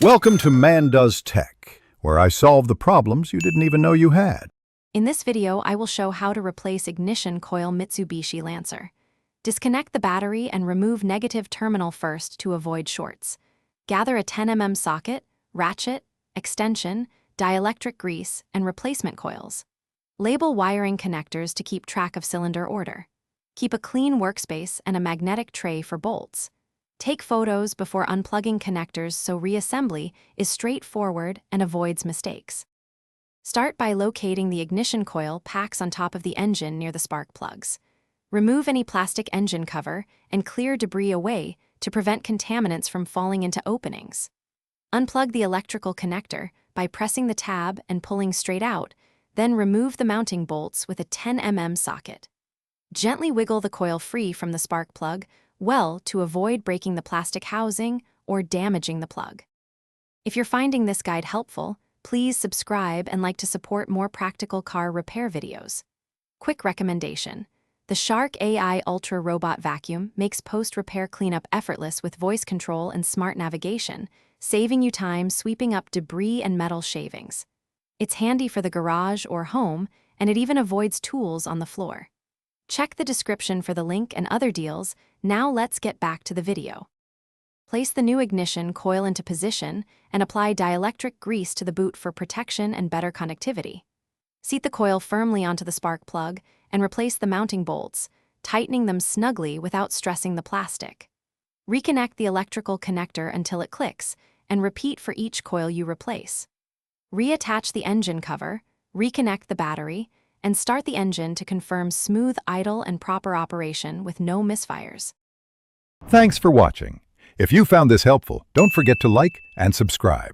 Welcome to Man Does Tech, where I solve the problems you didn't even know you had. In this video, I will show how to replace ignition coil Mitsubishi Lancer. Disconnect the battery and remove negative terminal first to avoid shorts. Gather a 10 mm socket, ratchet, extension, dielectric grease, and replacement coils. Label wiring connectors to keep track of cylinder order. Keep a clean workspace and a magnetic tray for bolts. Take photos before unplugging connectors so reassembly is straightforward and avoids mistakes. Start by locating the ignition coil packs on top of the engine near the spark plugs. Remove any plastic engine cover and clear debris away to prevent contaminants from falling into openings. Unplug the electrical connector by pressing the tab and pulling straight out, then remove the mounting bolts with a 10 mm socket. Gently wiggle the coil free from the spark plug to avoid breaking the plastic housing or damaging the plug. If you're finding this guide helpful, please subscribe and like to support more practical car repair videos. Quick recommendation: the Shark AI Ultra Robot Vacuum makes post-repair cleanup effortless with voice control and smart navigation, saving you time sweeping up debris and metal shavings. It's handy for the garage or home, and it even avoids tools on the floor. Check the description for the link and other deals. Now let's get back to the video. Place the new ignition coil into position and apply dielectric grease to the boot for protection and better connectivity. Seat the coil firmly onto the spark plug and replace the mounting bolts, tightening them snugly without stressing the plastic. Reconnect the electrical connector until it clicks, and repeat for each coil you replace. Reattach the engine cover, reconnect the battery, and start the engine to confirm smooth idle and proper operation with no misfires. Thanks for watching. If you found this helpful, don't forget to like and subscribe.